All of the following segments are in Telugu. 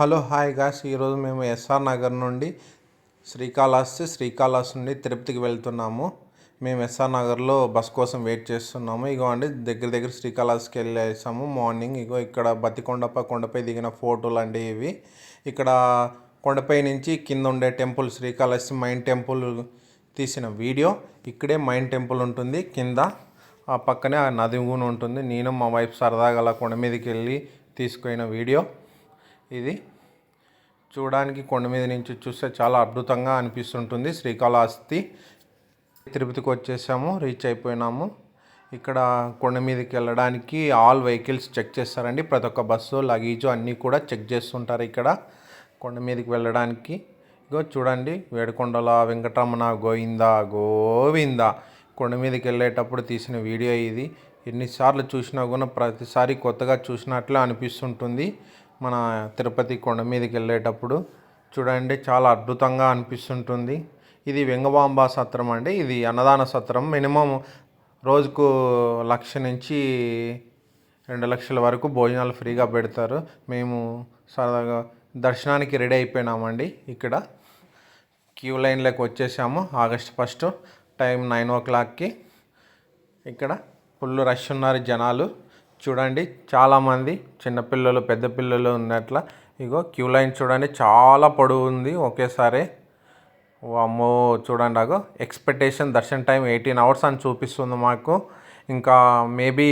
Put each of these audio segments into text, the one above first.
హలో హాయ్ గాయ్స్, ఈరోజు మేము ఎస్ఆర్ నగర్ నుండి శ్రీకాళహస్తి నుండి తిరుపతికి వెళ్తున్నాము. మేము ఎస్ఆర్ నగర్లో బస్ కోసం వెయిట్ చేస్తున్నాము. ఇగో అండి, దగ్గర శ్రీకాళహస్తికి వెళ్ళేసాము మార్నింగ్. ఇగో ఇక్కడ కొండపై దిగిన ఫోటోలు అండి ఇవి. ఇక్కడ కొండపై నుంచి కింద ఉండే టెంపుల్, శ్రీకాళహస్తి మైన్ టెంపుల్ తీసిన వీడియో. ఇక్కడే మైన్ టెంపుల్ ఉంటుంది కింద, ఆ పక్కనే ఆ నది కూడా ఉంటుంది. నేను మా వైఫ్ సరదాగా అలా కొండ మీదకి వెళ్ళి తీసుకున్న వీడియో ఇది. చూడడానికి కొండ మీద నుంచి చూస్తే చాలా అద్భుతంగా అనిపిస్తుంటుంది. శ్రీకాళహస్తి తిరుపతికి వచ్చేసాము, రీచ్ అయిపోయినాము. ఇక్కడ కొండ మీదకి వెళ్ళడానికి ఆల్ వెహికల్స్ చెక్ చేస్తారండి. ప్రతి ఒక్క బస్సు, లగేజ్ అన్నీ కూడా చెక్ చేస్తుంటారు ఇక్కడ కొండ మీదకి వెళ్ళడానికి. ఇగో చూడండి, వేడుకొండల వెంకటరమణ గోవింద కొండ మీదకి వెళ్ళేటప్పుడు తీసిన వీడియో ఇది. ఎన్నిసార్లు చూసినా కూడా ప్రతిసారి కొత్తగా చూసినట్లే అనిపిస్తుంటుంది. మన తిరుపతి కొండ మీదకి వెళ్ళేటప్పుడు చూడండి, చాలా అద్భుతంగా అనిపిస్తుంటుంది. ఇది వెంగమాంబ సత్రం అండి. ఇది అన్నదాన సత్రం. మినిమం రోజుకు 1,00,000 నుంచి 2,00,000 వరకు భోజనాలు ఫ్రీగా పెడతారు. మేము సరదాగా దర్శనానికి రెడీ అయిపోయినామండి. ఇక్కడ క్యూ లైన్లోకి వచ్చేసాము. August 1 time 9 o'clockకి. ఇక్కడ ఫుల్ రష్ ఉన్నారు జనాలు. చూడండి, చాలామంది చిన్నపిల్లలు, పెద్ద పిల్లలు ఉన్నట్ల. ఇగో క్యూ లైన్ చూడండి, చాలా పొడవు ఉంది ఒకేసారి. అమ్మో, చూడండి అగో ఎక్స్పెక్టేషన్ దర్శన్ టైం 18 hours అని చూపిస్తుంది మాకు. ఇంకా మేబీ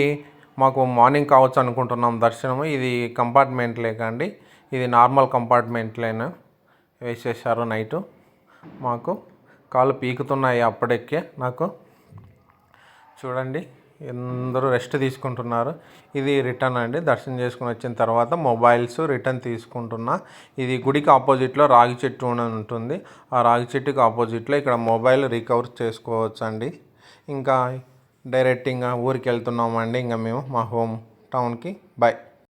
మాకు మార్నింగ్ కావచ్చు అనుకుంటున్నాం దర్శనము. ఇది కంపార్ట్మెంట్ లేకండి, ఇది నార్మల్ కంపార్ట్మెంట్లేను వేసేసారు నైటు. మాకు కాళ్ళు పీకుతున్నాయి అప్పటికే నాకు. చూడండి, అందరూ రెస్ట్ తీసుకుంటున్నారు. ఇది రిటర్న్ అండి. దర్శనం చేసుకుని వచ్చిన తర్వాత మొబైల్స్ రిటర్న్ తీసుకుంటున్నా. ఇది గుడికి ఆపోజిట్లో రాగి చెట్టు ఉంటుంది. ఆ రాగి చెట్టుకి ఆపోజిట్లో ఇక్కడ మొబైల్ రికవర్ చేసుకోవచ్చు అండి. ఇంకా డైరెక్ట్ ఇంకా ఊరికి వెళ్తున్నామండి. ఇంకా మేము మా హోమ్ టౌన్కి. బాయ్.